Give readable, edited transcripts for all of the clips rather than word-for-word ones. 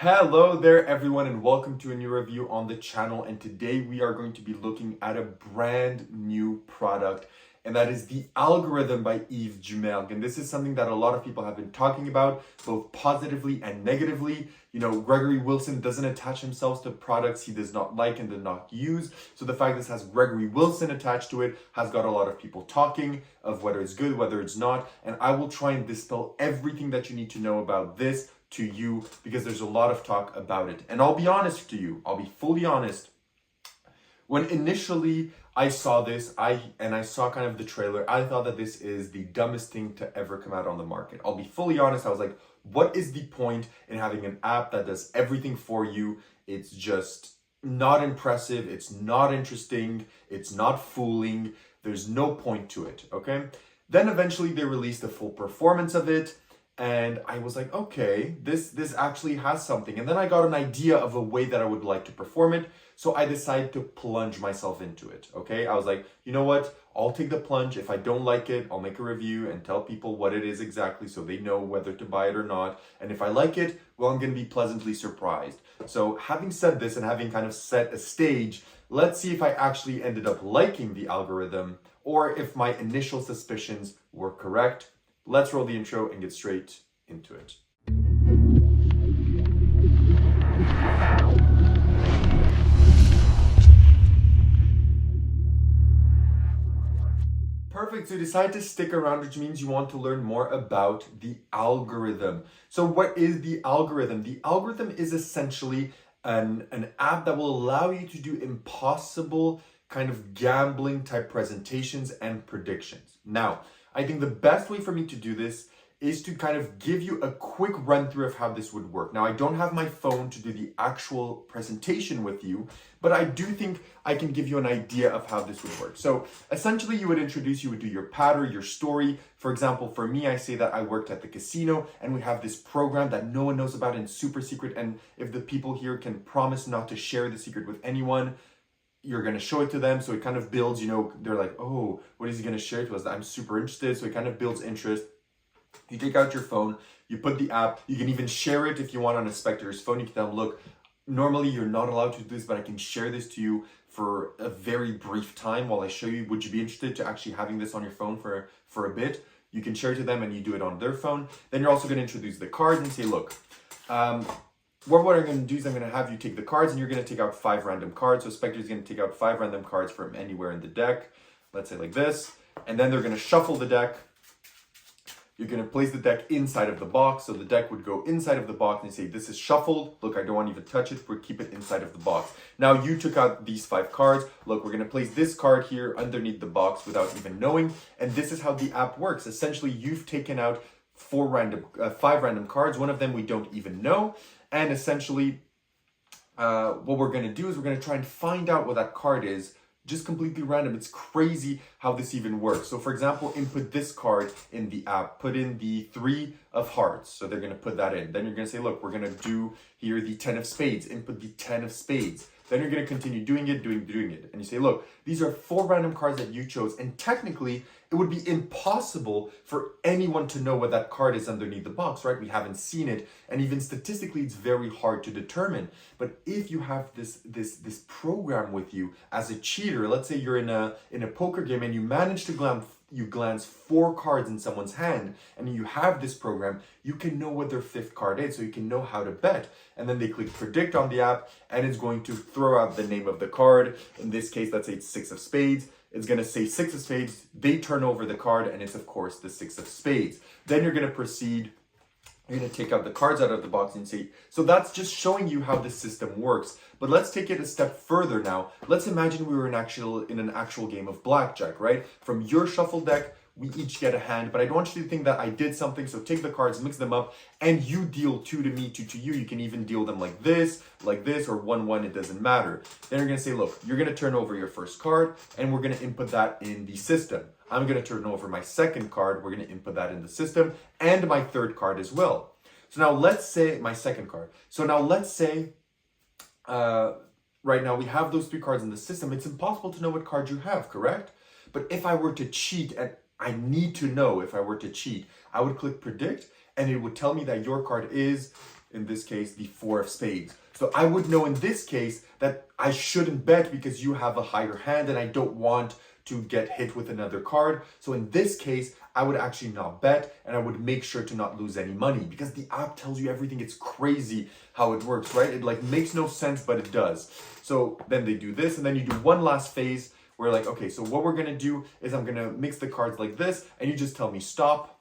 Hello there everyone and welcome to a new review on the channel, and today we are going to be looking at a brand new product, and that is the algorithm by Yves Doumergue. And this is something that a lot of people have been talking about, both positively and negatively. You know, Gregory Wilson doesn't attach himself to products he does not like and does not use. So the fact this has Gregory Wilson attached to it has got a lot of people talking of whether it's good, whether it's not. And I will try and dispel everything that you need to know about this to you, because there's a lot of talk about it. And I'll be honest to you, I'll be fully honest. When initially I saw this, I saw kind of the trailer, I thought that this is the dumbest thing to ever come out on the market. I'll be fully honest, I was like, what is the point in having an app that does everything for you? It's just not impressive, it's not interesting, it's not fooling, there's no point to it, okay? Then eventually they released the full performance of it, and I was like, okay, this actually has something. And then I got an idea of a way that I would like to perform it. So I decided to plunge myself into it, okay? I was like, you know what? I'll take the plunge. If I don't like it, I'll make a review and tell people what it is exactly so they know whether to buy it or not. And if I like it, well, I'm gonna be pleasantly surprised. So having said this and having kind of set a stage, let's see if I actually ended up liking the algorithm or if my initial suspicions were correct. Let's roll the intro and get straight into it. Perfect, so you decide to stick around, which means you want to learn more about the algorithm. So what is the algorithm? The algorithm is essentially an app that will allow you to do impossible kind of gambling type presentations and predictions. Now, I think the best way for me to do this is to kind of give you a quick run through of how this would work. Now, I don't have my phone to do the actual presentation with you, but I do think I can give you an idea of how this would work. So essentially you would do your pattern, your story. For example, for me, I say that I worked at the casino and we have this program that no one knows about and super secret. And if the people here can promise not to share the secret with anyone, you're going to show it to them. So it kind of builds, you know, they're like, oh, what is he going to share to us? I'm super interested. So it kind of builds interest. You take out your phone, you put the app, you can even share it if you want on a spectator's phone. You can tell them, look, normally you're not allowed to do this, but I can share this to you for a very brief time while I show you. Would you be interested to actually having this on your phone for a bit? You can share it to them and you do it on their phone. Then you're also going to introduce the cards and say, look, what I'm going to do is I'm going to have you take the cards and you're going to take out 5 random cards. So spectator's going to take out 5 random cards from anywhere in the deck. Let's say like this. And then they're going to shuffle the deck. You're going to place the deck inside of the box. So the deck would go inside of the box and you say, this is shuffled. Look, I don't want you to touch it. We'll keep it inside of the box. Now you took out these 5 cards. Look, we're going to place this card here underneath the box without even knowing. And this is how the app works. Essentially, you've taken out 5 random cards. One of them we don't even know. And essentially, what we're going to do is we're going to try and find out what that card is. Just completely random. It's crazy how this even works. So for example, input this card in the app, put in the 3 of hearts. So they're going to put that in. Then you're going to say, look, we're going to do here the 10 of spades, input the 10 of spades. Then you're going to continue doing it. And you say, look, these are 4 random cards that you chose. And technically, it would be impossible for anyone to know what that card is underneath the box, right? We haven't seen it. And even statistically, it's very hard to determine. But if you have this program with you as a cheater, let's say you're in a poker game and you manage to glance 4 cards in someone's hand and you have this program, you can know what their 5th card is, so you can know how to bet. And then they click predict on the app and it's going to throw out the name of the card. In this case, let's say it's 6 of spades. It's going to say 6 of spades. They turn over the card and it's of course the 6 of spades. Then you're going to proceed. You're going to take out the cards out of the box and see. So that's just showing you how the system works. But let's take it a step further now. Let's imagine we were in an actual game of blackjack, right? From your shuffle deck, we each get a hand, but I don't want you to think that I did something. So take the cards, mix them up, and you deal 2 to me, 2 to you. You can even deal them like this, or 1-1, it doesn't matter. Then you're going to say, look, you're going to turn over your first card, and we're going to input that in the system. I'm going to turn over my second card. We're going to input that in the system, and my third card as well. So now let's say my second card. So now let's say, right now we have those 3 cards in the system. It's impossible to know what card you have, correct? But if I were to cheat, and I need to know if I were to cheat, I would click predict and it would tell me that your card is in this case, the 4 of spades. So I would know in this case that I shouldn't bet because you have a higher hand and I don't want to get hit with another card. So in this case, I would actually not bet and I would make sure to not lose any money because the app tells you everything. It's crazy how it works, right? It like makes no sense, but it does. So then they do this and then you do one last phase where like, okay, so what we're gonna do is I'm gonna mix the cards like this and you just tell me stop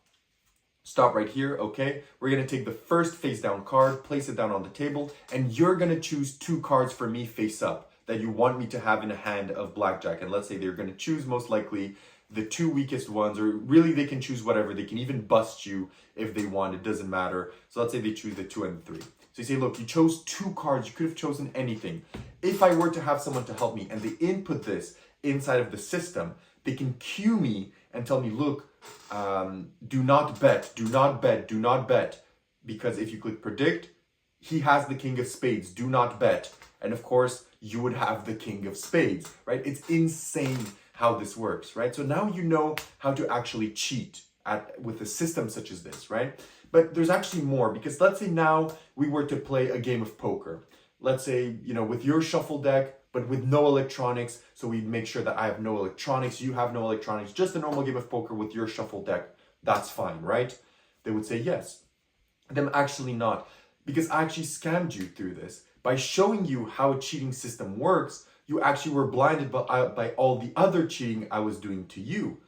right here, okay? We're gonna take the first face down card, place it down on the table, and you're gonna choose 2 cards for me face up that you want me to have in a hand of blackjack. And let's say they're gonna choose most likely the 2 weakest ones, or really they can choose whatever. They can even bust you if they want, it doesn't matter. So let's say they choose the 2 and 3. So you say, look, you chose 2 cards, you could have chosen anything. If I were to have someone to help me and they input this inside of the system, they can cue me and tell me, look, do not bet, do not bet, do not bet. Because if you click predict, he has the king of spades, do not bet. And of course, you would have the king of spades, right? It's insane how this works, right? So now you know how to actually cheat with a system such as this, right? But there's actually more, because let's say now we were to play a game of poker. Let's say, you know, with your shuffle deck, but with no electronics. So we make sure that I have no electronics, you have no electronics, just a normal game of poker with your shuffle deck. That's fine, right? They would say yes. Them actually not, because I actually scammed you through this. By showing you how a cheating system works, you actually were blinded by all the other cheating I was doing to you.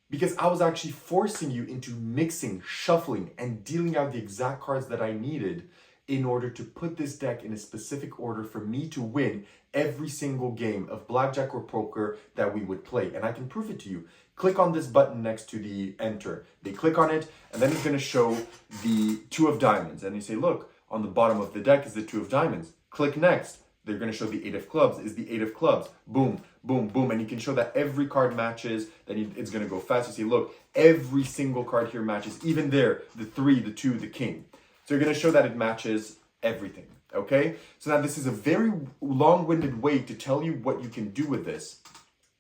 Because I was actually forcing you into mixing, shuffling, and dealing out the exact cards that I needed in order to put this deck in a specific order for me to win every single game of blackjack or poker that we would play. And I can prove it to you. Click on this button next to the enter. They click on it, and then it's going to show the 2 of diamonds. And you say, look, on the bottom of the deck is the 2 of diamonds. Click next. They're going to show the 8 of clubs is the 8 of clubs. Boom, boom, boom. And you can show that every card matches. Then it's going to go fast. You see, look, every single card here matches. Even there, the 3, the 2, the king. So you're going to show that it matches everything, okay? So now this is a very long-winded way to tell you what you can do with this.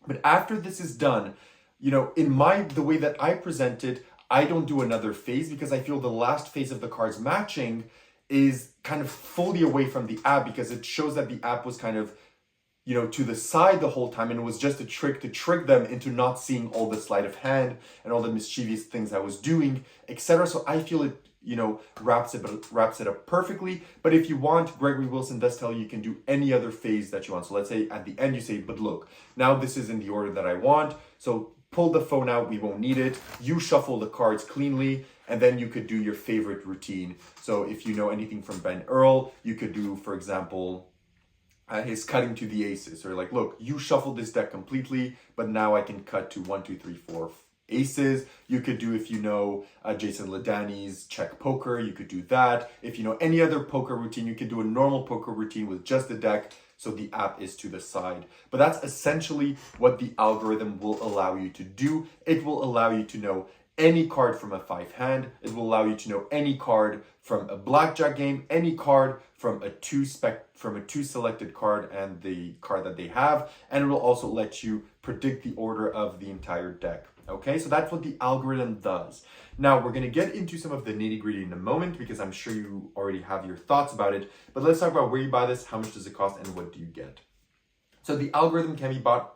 But after this is done, you know, the way that I present it, I don't do another phase because I feel the last phase of the cards matching is kind of fully away from the app, because it shows that the app was kind of, you know, to the side the whole time, and it was just a trick to trick them into not seeing all the sleight of hand and all the mischievous things I was doing, etc. So I feel it, you know, wraps it up perfectly. But if you want, Gregory Wilson does tell you can do any other phase that you want. So let's say at the end you say, but look, now this is in the order that I want. So pull the phone out, we won't need it. You shuffle the cards cleanly, and then you could do your favorite routine. So if you know anything from Ben Earl, you could do, for example, his cutting to the aces. Or like, look, you shuffled this deck completely, but now I can cut to 1, 2, 3, 4 aces. You could do, if you know Jason Ladani's check poker, you could do that. If you know any other poker routine, you could do a normal poker routine with just the deck, so the app is to the side. But that's essentially what the algorithm will allow you to do. It will allow you to know any card from a 5 hand. It will allow you to know any card from a blackjack game, any card from a 2 selected card and the card that they have, and it will also let you predict the order of the entire deck. Okay, so that's what the algorithm does. Now we're gonna get into some of the nitty-gritty in a moment, because I'm sure you already have your thoughts about it, but let's talk about where you buy this, how much does it cost, and what do you get. So the algorithm can be bought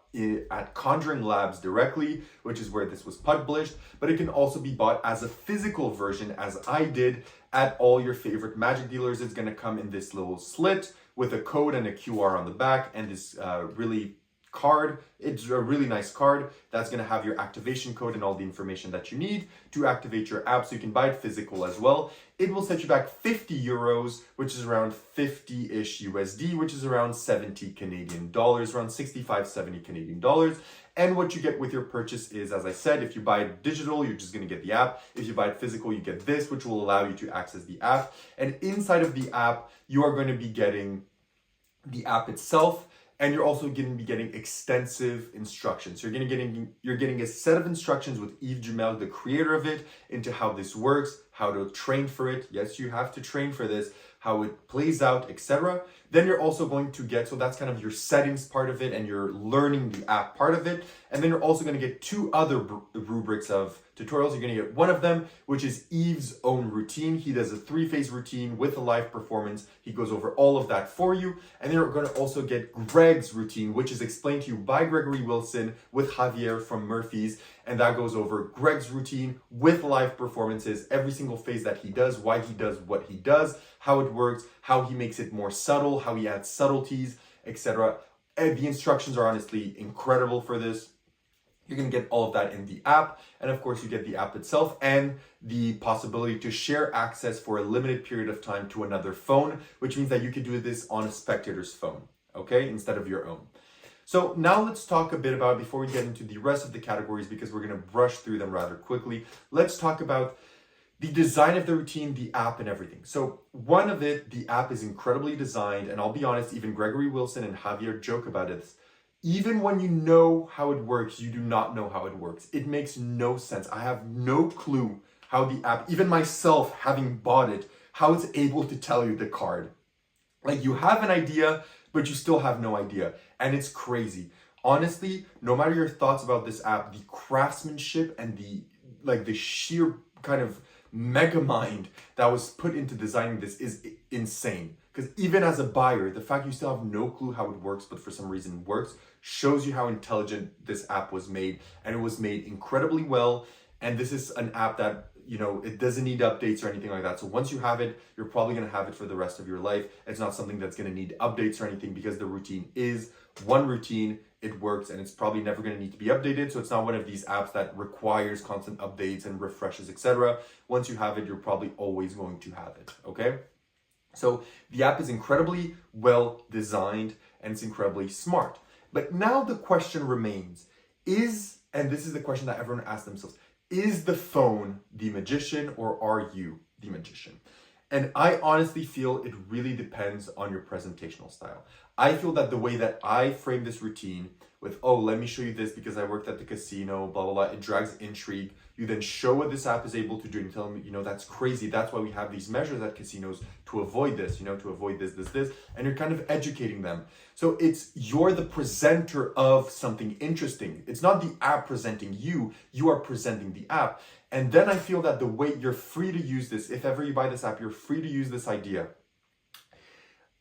at Conjuring Labs directly, which is where this was published, but it can also be bought as a physical version, as I did, at all your favorite magic dealers. It's gonna come in this little slit with a code and a QR on the back, and this card. It's a really nice card that's going to have your activation code and all the information that you need to activate your app, so you can buy it physical as well. It will set you back 50 euros, which is around 50-ish USD, which is around 70 Canadian dollars, around 65, 70 Canadian dollars. And what you get with your purchase is, as I said, if you buy it digital, you're just going to get the app. If you buy it physical, you get this, which will allow you to access the app. And inside of the app, you are going to be getting the app itself, and you're also going to be getting extensive instructions. You're getting a set of instructions with Yves, the creator of it, into how this works, how to train for it. Yes, you have to train for this, how it plays out, etc. Then you're also going to get, so that's kind of your settings part of it, and you're learning the app part of it. And then you're also going to get 2 other rubrics to tutorials. You're going to get one of them, which is Yves' own routine. He does a 3-phase routine with a live performance. He goes over all of that for you. And then you're going to also get Greg's routine, which is explained to you by Gregory Wilson with Javier from Murphy's. And that goes over Greg's routine with live performances, every single phase that he does, why he does what he does, how it works, how he makes it more subtle, how he adds subtleties, etc. And the instructions are honestly incredible for this. You're going to get all of that in the app. And of course, you get the app itself and the possibility to share access for a limited period of time to another phone, which means that you can do this on a spectator's phone, okay, instead of your own. So now let's talk a bit about, before we get into the rest of the categories, because we're going to brush through them rather quickly, let's talk about the design of the routine, the app, and everything. So one of it, the app is incredibly designed, and I'll be honest, even Gregory Wilson and Javier joke about it. Even when you know how it works, you do not know how it works. It makes no sense. I have no clue how the app, even myself having bought it, how it's able to tell you the card. Like, you have an idea, but you still have no idea. And it's crazy. Honestly, no matter your thoughts about this app, the craftsmanship and the sheer kind of mega mind that was put into designing this is insane. Because even as a buyer, the fact you still have no clue how it works, but for some reason works, shows you how intelligent this app was made. And it was made incredibly well. And this is an app that, you know, it doesn't need updates or anything like that. So once you have it, you're probably going to have it for the rest of your life. It's not something that's going to need updates or anything, because the routine is one routine. It works, and it's probably never going to need to be updated. So it's not one of these apps that requires constant updates and refreshes, etc. Once you have it, you're probably always going to have it, okay? So the app is incredibly well designed and it's incredibly smart. But now the question remains, and this is the question that everyone asks themselves, is the phone the magician, or are you the magician? And I honestly feel it really depends on your presentational style. I feel that the way that I frame this routine with, oh, let me show you this because I worked at the casino, blah, blah, blah, it drags intrigue. You then show what this app is able to do and tell them, you know, that's crazy. That's why we have these measures at casinos to avoid this, you know, to avoid this. And you're kind of educating them. So you're the presenter of something interesting. It's not the app presenting you, you are presenting the app. And then I feel that the way you're free to use this, if ever you buy this app, you're free to use this idea.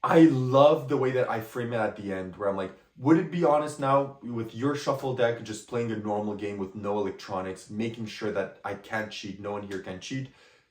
I love the way that I frame it at the end, where I'm like, would it be honest now with your shuffle deck, just playing a normal game with no electronics, making sure that I can't cheat, no one here can cheat?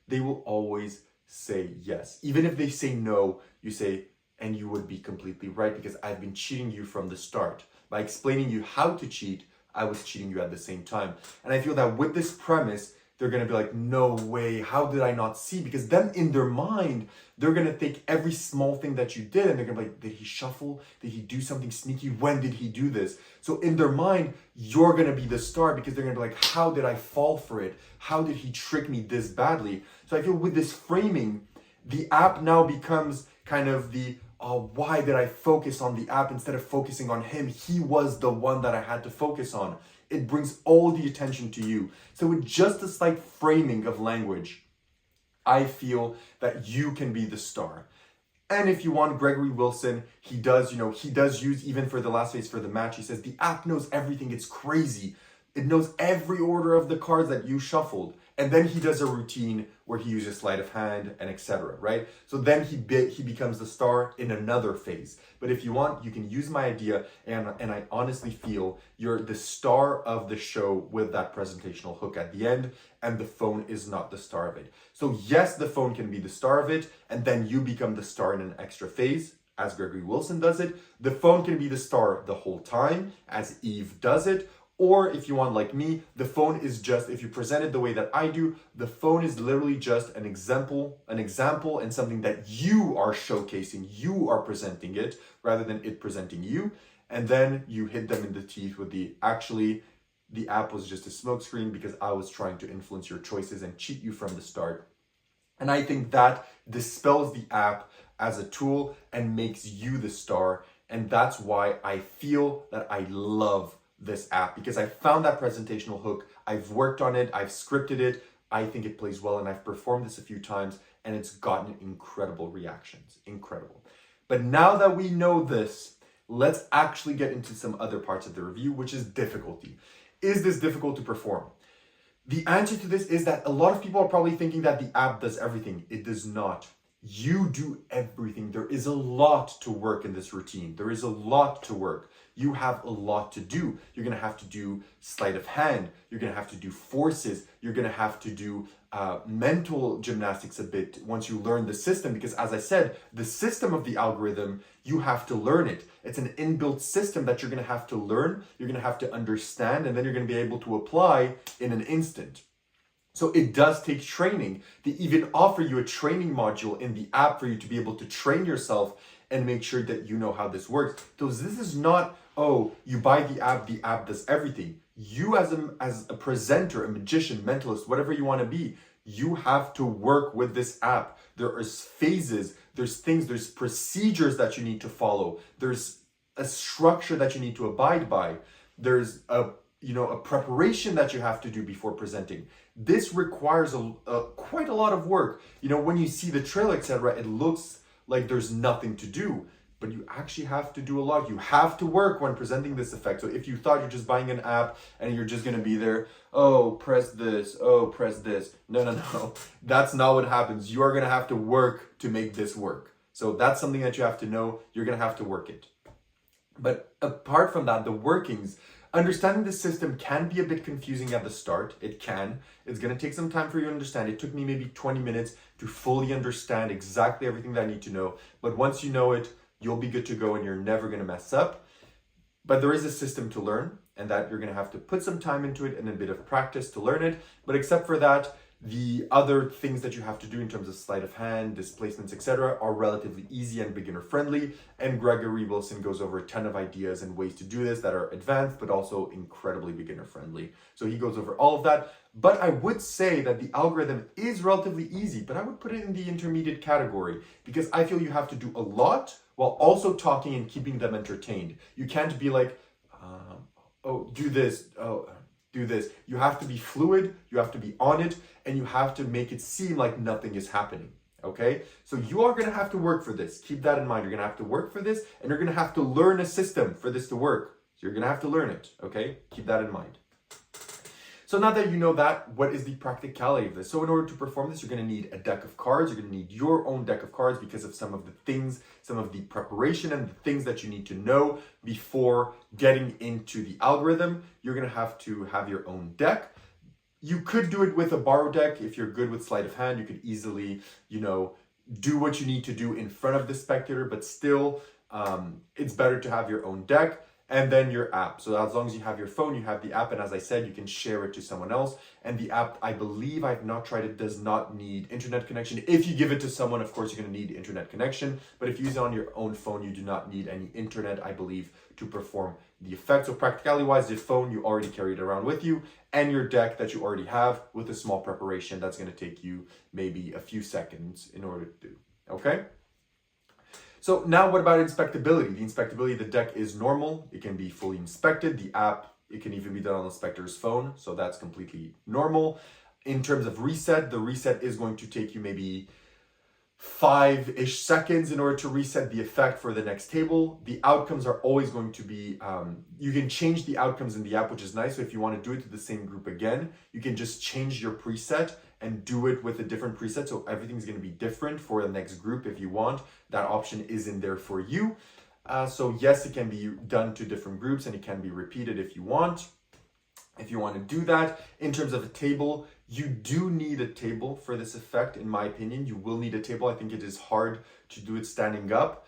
They will always say yes. Even if they say no, you say, and you would be completely right, because I've been cheating you from the start. By explaining you how to cheat, I was cheating you at the same time. And I feel that with this premise, they're going to be like, no way, how did I not see? Because then in their mind, they're going to think every small thing that you did, and they're going to be like, did he shuffle? Did he do something sneaky? When did he do this? So in their mind, you're going to be the star, because they're going to be like, how did I fall for it? How did he trick me this badly? So I feel with this framing, the app now becomes kind of the, why did I focus on the app instead of focusing on him? He was the one that I had to focus on. It brings all the attention to you. So with just a slight framing of language, I feel that you can be the star. And if you want Gregory Wilson, he does use, even for the last phase for the match, he says the app knows everything. It's crazy. It knows every order of the cards that you shuffled. And then he does a routine where he uses sleight of hand and etc. Right? So then he becomes the star in another phase. But if you want, you can use my idea, and I honestly feel you're the star of the show with that presentational hook at the end, and the phone is not the star of it. So yes, the phone can be the star of it, and then you become the star in an extra phase, as Gregory Wilson does it. The phone can be the star the whole time, as Yves does it. Or if you want, like me, the phone is just, if you present it the way that I do, the phone is literally just an example and something that you are showcasing, you are presenting it rather than it presenting you. And then you hit them in the teeth with the app was just a smokescreen because I was trying to influence your choices and cheat you from the start. And I think that dispels the app as a tool and makes you the star. And that's why I feel that I love this app, because I found that presentational hook. I've worked on it, I've scripted it. I think it plays well, and I've performed this a few times and it's gotten incredible reactions. Incredible. But now that we know this, let's actually get into some other parts of the review, which is difficulty. Is this difficult to perform? The answer to this is that a lot of people are probably thinking that the app does everything. It does not. You do everything. There is a lot to work in this routine. There is a lot to work. You have a lot to do. You're going to have to do sleight of hand. You're going to have to do forces. You're going to have to do mental gymnastics a bit once you learn the system, because as I said, the system of the algorithm, you have to learn it. It's an inbuilt system that you're going to have to learn. You're going to have to understand, and then you're going to be able to apply in an instant. So it does take training. They even offer you a training module in the app for you to be able to train yourself and make sure that you know how this works. So this is not, oh, you buy the app does everything. You as a presenter, a magician, mentalist, whatever you want to be, you have to work with this app. There are phases, there's procedures that you need to follow. There's a structure that you need to abide by. There's a preparation that you have to do before presenting. This requires quite a lot of work. When you see the trailer, etc., it looks like there's nothing to do, but you actually have to do a lot. You have to work when presenting this effect. So if you thought you're just buying an app and you're just going to be there, oh, press this, oh, press this. No. That's not what happens. You are going to have to work to make this work. So that's something that you have to know. You're going to have to work it. But apart from that, the workings, understanding the system can be a bit confusing at the start. It can. It's going to take some time for you to understand. It took me maybe 20 minutes to fully understand exactly everything that I need to know. But once you know it, you'll be good to go and you're never going to mess up. But there is a system to learn, and that you're going to have to put some time into it and a bit of practice to learn it. But except for that, the other things that you have to do in terms of sleight of hand, displacements, etc., are relatively easy and beginner friendly. And Gregory Wilson goes over a ton of ideas and ways to do this that are advanced, but also incredibly beginner friendly. So he goes over all of that. But I would say that the algorithm is relatively easy, but I would put it in the intermediate category because I feel you have to do a lot while also talking and keeping them entertained. You can't be like, do this. You have to be fluid, you have to be on it, and you have to make it seem like nothing is happening, okay? So you are gonna have to work for this. Keep that in mind. You're gonna have to work for this, and you're gonna have to learn a system for this to work. So you're gonna have to learn it, okay? Keep that in mind. So now that you know that, what is the practicality of this? So in order to perform this, you're going to need a deck of cards. You're going to need your own deck of cards because of some of the things, some of the preparation and the things that you need to know before getting into the algorithm. You're going to have your own deck. You could do it with a borrow deck. If you're good with sleight of hand, you could easily, do what you need to do in front of the spectator, but still, it's better to have your own deck. And then your app. So as long as you have your phone, you have the app. And as I said, you can share it to someone else. And the app, I believe, I've not tried it, does not need internet connection. If you give it to someone, of course, you're going to need internet connection. But if you use it on your own phone, you do not need any internet, I believe, to perform the effect. So practicality-wise, your phone, you already carry it around with you. And your deck that you already have with a small preparation, that's going to take you maybe a few seconds in order to do. Okay? So now what about inspectability? The inspectability of the deck is normal. It can be fully inspected. The app, it can even be done on the spectator's phone. So that's completely normal. In terms of reset, the reset is going to take you maybe 5-ish seconds in order to reset the effect for the next table. The outcomes are always going to be, you can change the outcomes in the app, which is nice. So if you want to do it to the same group again, you can just change your preset and do it with a different preset. So everything's going to be different for the next group if you want. That option is in there for you. So yes, it can be done to different groups and it can be repeated if you want. If you want to do that, in terms of a table, you do need a table for this effect, in my opinion. You will need a table. I think it is hard to do it standing up.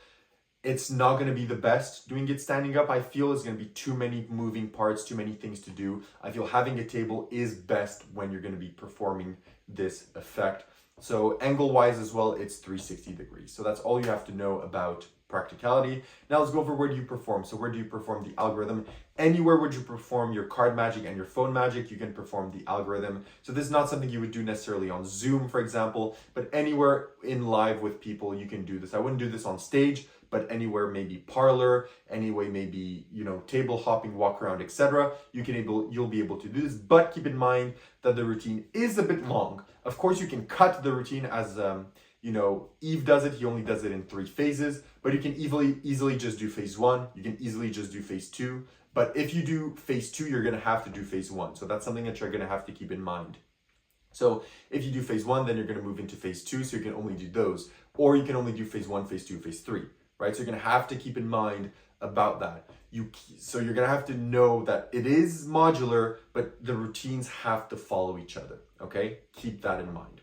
It's not going to be the best doing it standing up. I feel it's going to be too many moving parts, too many things to do. I feel having a table is best when you're going to be performing this effect. So angle-wise as well, it's 360 degrees. So that's all you have to know about practicality. Now let's go over where do you perform. So where do you perform the algorithm? Anywhere where you perform your card magic and your phone magic, you can perform the algorithm. So this is not something you would do necessarily on Zoom, for example, but anywhere in live with people, you can do this. I wouldn't do this on stage, but anywhere, maybe parlor, anyway, maybe, table hopping, walk around, etc. You'll be able to do this, but keep in mind that the routine is a bit long. Of course, you can cut the routine as Yves does it, he only does it in 3 phases, but you can easily just do phase 1, you can easily just do phase 2, but if you do phase 2, you're gonna have to do phase 1. So that's something that you're gonna have to keep in mind. So if you do phase 1, then you're gonna move into phase 2, so you can only do those, or you can only do phase 1, phase 2, phase 3, right? So you're gonna have to keep in mind about that. So you're gonna have to know that it is modular, but the routines have to follow each other, okay? Keep that in mind.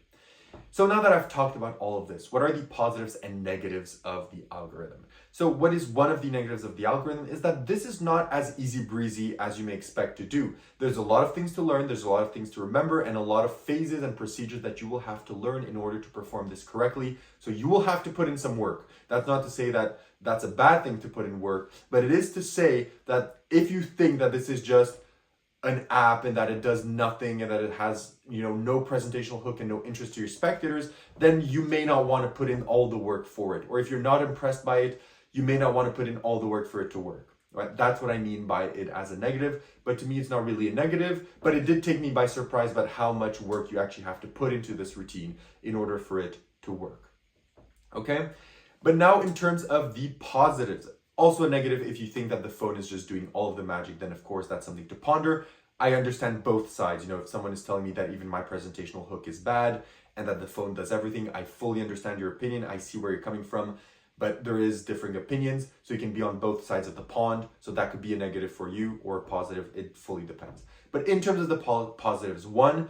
So now that I've talked about all of this, what are the positives and negatives of the algorithm? So what is one of the negatives of the algorithm is that this is not as easy breezy as you may expect to do. There's a lot of things to learn, there's a lot of things to remember, and a lot of phases and procedures that you will have to learn in order to perform this correctly. So you will have to put in some work. That's not to say that that's a bad thing to put in work, but it is to say that if you think that this is just an app and that it does nothing and that it has no presentational hook and no interest to your spectators, then you may not want to put in all the work for it. Or if you're not impressed by it, you may not want to put in all the work for it to work. Right? That's what I mean by it as a negative. But to me, it's not really a negative, but it did take me by surprise about how much work you actually have to put into this routine in order for it to work. Okay? But now in terms of the positives, also a negative if you think that the phone is just doing all of the magic, then of course that's something to ponder. I understand both sides. If someone is telling me that even my presentational hook is bad and that the phone does everything, I fully understand your opinion. I see where you're coming from, but there is differing opinions. So you can be on both sides of the pond. So that could be a negative for you or a positive. It fully depends. But in terms of the positives, one,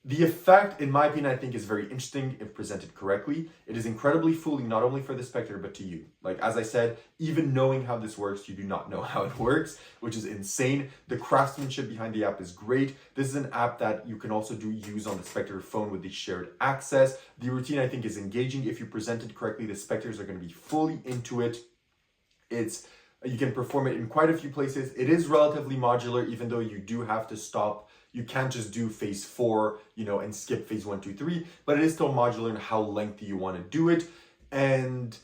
the effect, in my opinion, I think is very interesting if presented correctly. It is incredibly fooling, not only for the spectator, but to you. Like, as I said, even knowing how this works, you do not know how it works, which is insane. The craftsmanship behind the app is great. This is an app that you can also use on the spectator phone with the shared access. The routine, I think, is engaging. If you present it correctly, the spectators are going to be fully into it. You can perform it in quite a few places. It is relatively modular, even though you do have to stop. You can't just do phase 4, and skip phase 1, 2, 3, but it is still modular in how lengthy you want to do it. And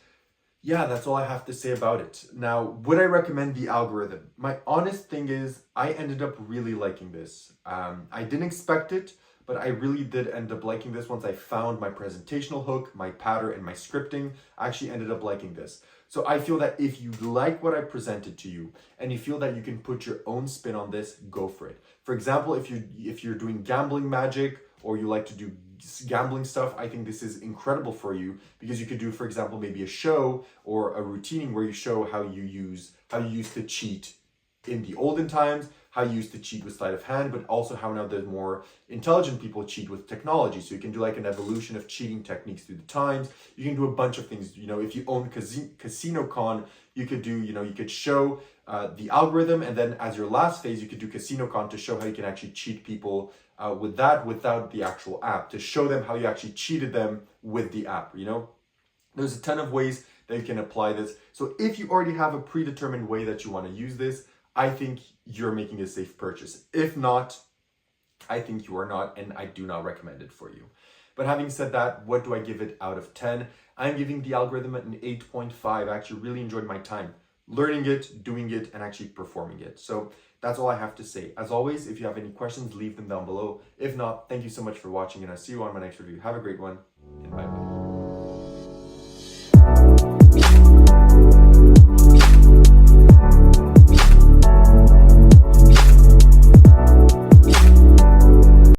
yeah, that's all I have to say about it. Now, would I recommend the algorithm? My honest thing is I ended up really liking this. I didn't expect it, but I really did end up liking this once I found my presentational hook, my pattern, and my scripting. I actually ended up liking this. So I feel that if you like what I presented to you and you feel that you can put your own spin on this, go for it. For example, if you're doing gambling magic or you like to do gambling stuff, I think this is incredible for you because you could do, for example, maybe a show or a routine where you show how you used to cheat in the olden times, how you used to cheat with sleight of hand, but also how now there's more intelligent people cheat with technology. So you can do like an evolution of cheating techniques through the times. You can do a bunch of things. If you own Casino Con, you could do, you could show the algorithm, and then as your last phase, you could do Casino Con to show how you can actually cheat people with that without the actual app, to show them how you actually cheated them with the app. There's a ton of ways that you can apply this. So if you already have a predetermined way that you want to use this, I think you're making a safe purchase. If not, I think you are not, and I do not recommend it for you. But having said that, what do I give it out of 10? I'm giving the algorithm an 8.5. I actually really enjoyed my time learning it, doing it, and actually performing it. So that's all I have to say. As always, if you have any questions, leave them down below. If not, thank you so much for watching, and I'll see you on my next review. Have a great one, and bye-bye.